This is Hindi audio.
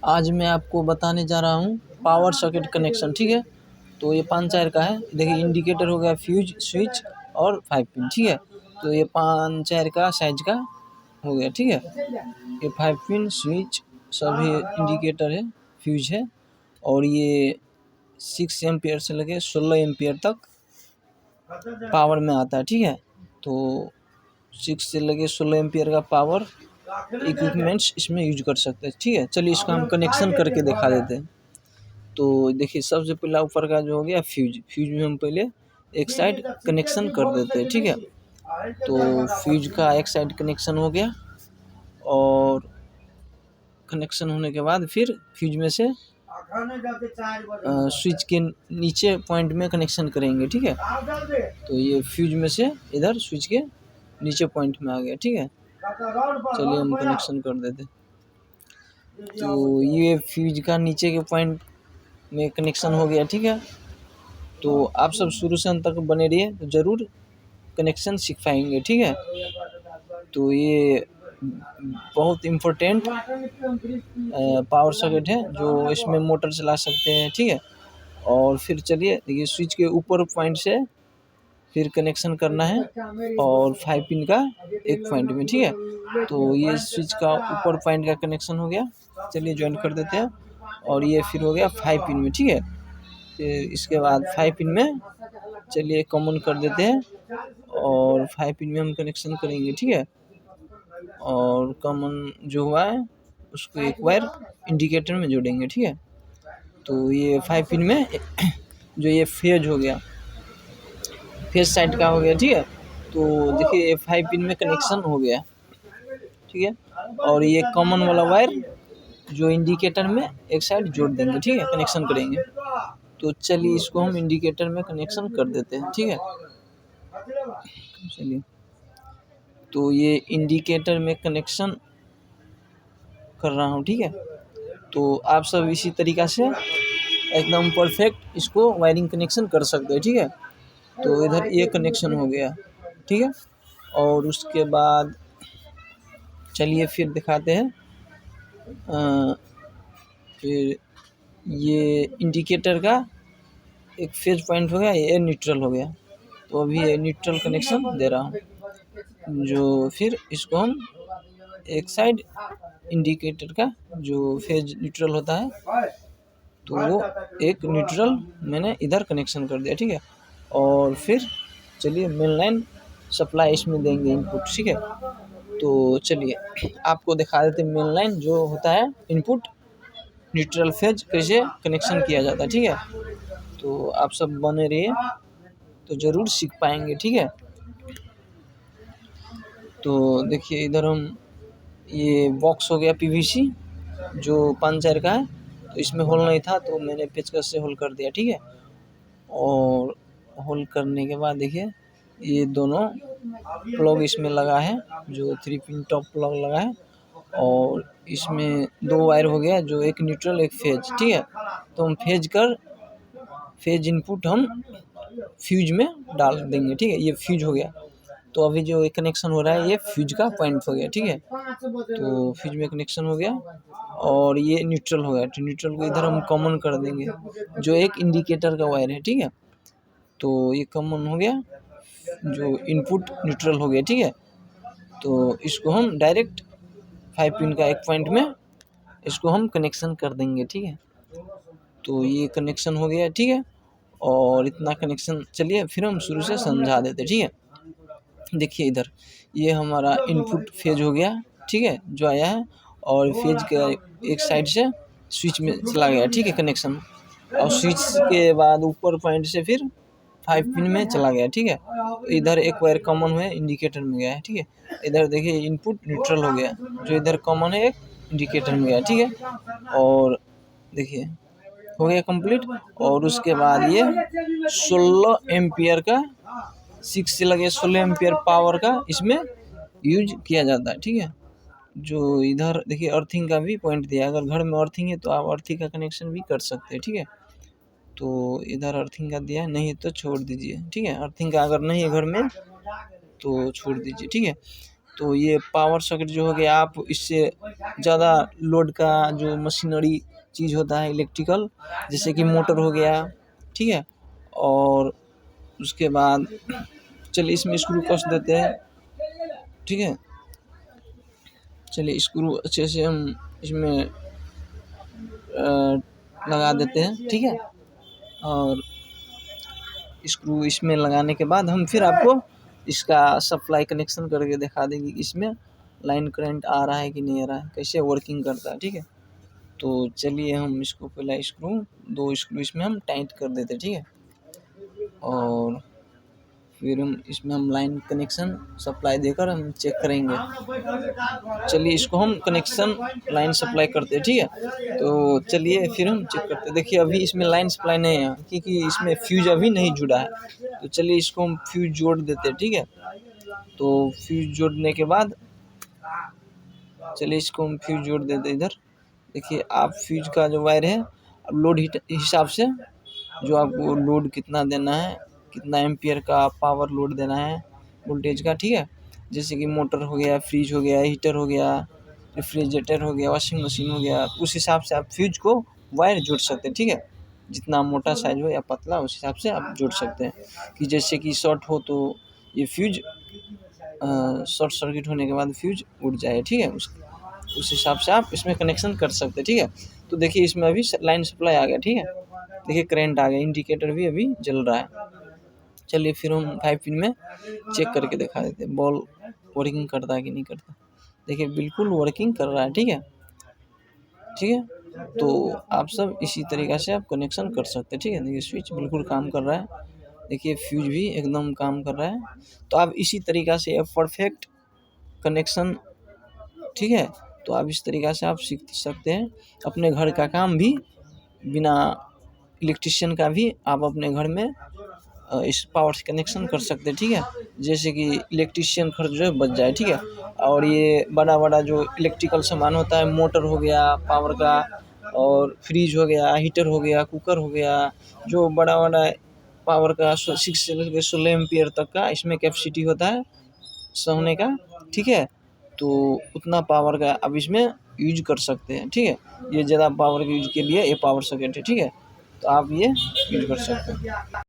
आज मैं आपको बताने जा रहा हूँ पावर सॉकेट कनेक्शन। ठीक है, तो ये 5 वायर का है। देखिए इंडिकेटर हो गया, फ्यूज, स्विच और 5 पिन। ठीक है, तो ये 5 वायर का साइज का हो गया। ठीक है, ये 5 पिन, स्विच, सभी इंडिकेटर है, फ्यूज है, और ये 6 एम्पियर से लगे 16 एम्पियर तक पावर में आता है। ठीक है, तो 6 से लगे 16 एम्पियर का पावर इक्विपमेंट्स इसमें यूज कर सकते हैं। ठीक है, चलिए इसका हम कनेक्शन करके दिखा देते हैं। तो देखिए सबसे पहला ऊपर का जो हो गया फ्यूज में हम पहले एक साइड कनेक्शन कर देते हैं। ठीक है, तो फ्यूज का एक साइड कनेक्शन हो गया, और कनेक्शन होने के बाद फिर फ्यूज में से स्विच के नीचे पॉइंट में कनेक्शन करेंगे। ठीक है, तो ये फ्यूज में से इधर स्विच के नीचे पॉइंट में आ गया। ठीक है, चलिए हम कनेक्शन कर देते। तो ये फ्यूज का नीचे के पॉइंट में कनेक्शन हो गया। ठीक है, तो आप सब शुरू से अंत तक बने रहिए, तो ज़रूर कनेक्शन सीख पाएंगे। ठीक है, तो ये बहुत इम्पोर्टेंट पावर सॉकेट है, जो इसमें मोटर चला सकते हैं। ठीक है, और फिर चलिए देखिए स्विच के ऊपर पॉइंट से फिर कनेक्शन करना है, और 5 पिन का एक पॉइंट में। ठीक है, तो ये स्विच का ऊपर पॉइंट का कनेक्शन हो गया। चलिए ज्वाइन कर देते हैं, और ये फिर हो गया 5 पिन में। ठीक है, फिर इसके बाद 5 पिन में चलिए कॉमन कर देते हैं, और 5 पिन में हम कनेक्शन करेंगे। ठीक है, और कॉमन जो हुआ है उसको एक वायर इंडिकेटर में जोड़ेंगे। ठीक है, तो ये 5 पिन में जो ये फेज हो गया, फेज साइड का हो गया। ठीक है, तो देखिए ये 5 पिन में कनेक्शन हो गया। ठीक है, और ये कॉमन वाला वायर जो इंडिकेटर में एक साइड जोड़ देंगे। ठीक है, कनेक्शन करेंगे। तो चलिए इसको हम इंडिकेटर में कनेक्शन कर देते हैं। ठीक है, चलिए तो ये इंडिकेटर में कनेक्शन कर रहा हूँ। ठीक है, तो आप सब इसी तरीक़ा से एकदम परफेक्ट इसको वायरिंग कनेक्शन कर सकते हैं। ठीक है, तो इधर ये कनेक्शन हो गया। ठीक है, और उसके बाद चलिए फिर दिखाते हैं। फिर ये इंडिकेटर का एक फेज पॉइंट हो गया, ये न्यूट्रल हो गया। तो अभी ये न्यूट्रल कनेक्शन दे रहा हूँ, जो फिर इसको हम एक साइड इंडिकेटर का जो फेज न्यूट्रल होता है, तो वो एक न्यूट्रल मैंने इधर कनेक्शन कर दिया। ठीक है, और फिर चलिए मेन लाइन सप्लाई इसमें देंगे इनपुट। ठीक है, तो चलिए आपको दिखा देते मेन लाइन जो होता है इनपुट न्यूट्रल फेज कैसे कनेक्शन किया जाता है। ठीक है, तो आप सब बने रहिए, तो ज़रूर सीख पाएंगे। ठीक है, तो देखिए इधर हम ये बॉक्स हो गया पीवीसी जो 5 वायर का है, तो इसमें होल नहीं था तो मैंने पेचकस से होल कर दिया। ठीक है, और होल करने के बाद देखिए ये दोनों प्लग इसमें लगा है, जो 3 पिन टॉप प्लग लगा है, और इसमें 2 वायर हो गया, जो एक न्यूट्रल एक फेज। ठीक है, तो हम फेज इनपुट हम फ्यूज में डाल देंगे। ठीक है, ये फ्यूज हो गया। तो अभी जो कनेक्शन हो रहा है ये फ्यूज का पॉइंट हो गया। ठीक है, तो फ्यूज में कनेक्शन हो गया, और ये न्यूट्रल हो गया। तो न्यूट्रल को इधर हम कॉमन कर देंगे, जो एक इंडिकेटर का वायर है। ठीक है, तो ये कॉमन हो गया, जो इनपुट न्यूट्रल हो गया। ठीक है, तो इसको हम डायरेक्ट 5 पिन का एक पॉइंट में इसको हम कनेक्शन कर देंगे। ठीक है, तो ये कनेक्शन हो गया। ठीक है, और इतना कनेक्शन चलिए फिर हम शुरू से समझा देते। ठीक है, देखिए इधर ये हमारा इनपुट फेज हो गया। ठीक है, जो आया है, और फेज का एक साइड से स्विच में चला गया। ठीक है, कनेक्शन, और स्विच के बाद ऊपर पॉइंट से फिर 5 पिन में चला गया। ठीक है, तो इधर एक वायर कॉमन हुआ है, इंडिकेटर में गया है। ठीक है, इधर देखिए इनपुट न्यूट्रल हो गया, जो इधर कॉमन है एक इंडिकेटर में गया। ठीक है, और देखिए हो गया कंप्लीट। और उसके बाद ये 16 एम्पियर का 6 से लगे 16 एम्पियर पावर का इसमें यूज किया जाता है। ठीक है, जो इधर देखिए अर्थिंग का भी पॉइंट दिया है। अगर घर में अर्थिंग है तो आप अर्थिंग का कनेक्शन भी कर सकते हैं। ठीक है, तो इधर अर्थिंग का दिया है, नहीं तो छोड़ दीजिए। ठीक है, अर्थिंग का अगर नहीं है घर में तो छोड़ दीजिए। ठीक है, तो ये पावर सॉकेट जो हो गया, आप इससे ज़्यादा लोड का जो मशीनरी चीज़ होता है इलेक्ट्रिकल, जैसे कि मोटर हो गया, ठीक है। और उसके बाद चलिए इसमें स्क्रू कस देते हैं, ठीक है। चलिए स्क्रू अच्छे से हम इसमें लगा देते हैं, ठीक है। और स्क्रू इसमें लगाने के बाद हम फिर आपको इसका सप्लाई कनेक्शन करके दिखा देंगे कि इसमें लाइन करंट आ रहा है कि नहीं आ रहा है, कैसे वर्किंग करता है, ठीक है। तो चलिए हम इसको पहला दो स्क्रू इसमें हम टाइट कर देते हैं, ठीक है। और फिर इसमें हम लाइन कनेक्शन सप्लाई देकर हम चेक करेंगे। चलिए इसको हम कनेक्शन लाइन सप्लाई करते हैं, ठीक है। तो चलिए फिर हम चेक करते हैं। देखिए अभी इसमें लाइन सप्लाई नहीं है क्योंकि इसमें फ्यूज अभी नहीं जुड़ा है। तो चलिए इसको हम फ्यूज जोड़ देते हैं, ठीक है। तो फ्यूज जोड़ने के बाद चलिए इसको हम फ्यूज जोड़ देते हैं इधर। देखिए आप फ्यूज का जो वायर है, अब लोड हिसाब से जो आपको लोड कितना देना है, कितना एम्पियर का पावर लोड देना है वोल्टेज का, ठीक है। जैसे कि मोटर हो गया, फ्रिज हो गया, हीटर हो गया, रेफ्रिजरेटर हो गया, वॉशिंग मशीन हो गया, उस हिसाब से आप फ्यूज को वायर जोड़ सकते हैं, ठीक है। जितना मोटा साइज हो या पतला उस हिसाब से आप जोड़ सकते हैं कि जैसे कि शॉर्ट हो तो ये फ्यूज शॉर्ट सर्किट होने के बाद फ्यूज उड़ जाए, ठीक है। उस हिसाब से आप इसमें कनेक्शन कर सकते हैं, ठीक है। तो देखिए इसमें अभी लाइन सप्लाई आ गया, ठीक है। देखिए करंट आ गया, इंडिकेटर भी अभी जल रहा है। चलिए फिर हम 5 पिन में चेक करके दिखा देते हैं बॉल वर्किंग करता है कि नहीं करता। देखिए बिल्कुल वर्किंग कर रहा है, ठीक है, ठीक है। तो आप सब इसी तरीक़ा से आप कनेक्शन कर सकते हैं, ठीक है। देखिए स्विच बिल्कुल काम कर रहा है, देखिए फ्यूज भी एकदम काम कर रहा है। तो आप इसी तरीक़ा से परफेक्ट कनेक्शन, ठीक है। तो आप इस तरीक़ा से आप सीख सकते हैं। अपने घर का काम भी बिना इलेक्ट्रिशियन का भी आप अपने घर में इस पावर से कनेक्शन कर सकते हैं, ठीक है। जैसे कि इलेक्ट्रिशियन खर्च जो है बच जाए, ठीक है। और ये बड़ा-बड़ा जो इलेक्ट्रिकल सामान होता है, मोटर हो गया पावर का, और फ्रिज हो गया, हीटर हो गया, कुकर हो गया, जो बड़ा-बड़ा पावर का 6 से लेकर 16 एम्पीयर तक का इसमें कैपेसिटी होता है सहने का, ठीक है। तो उतना पावर का आप इसमें यूज कर सकते हैं, ठीक है। ये ज़्यादा पावर के यूज के लिए ये पावर सॉकेट है, ठीक है। तो आप ये यूज कर सकते हैं।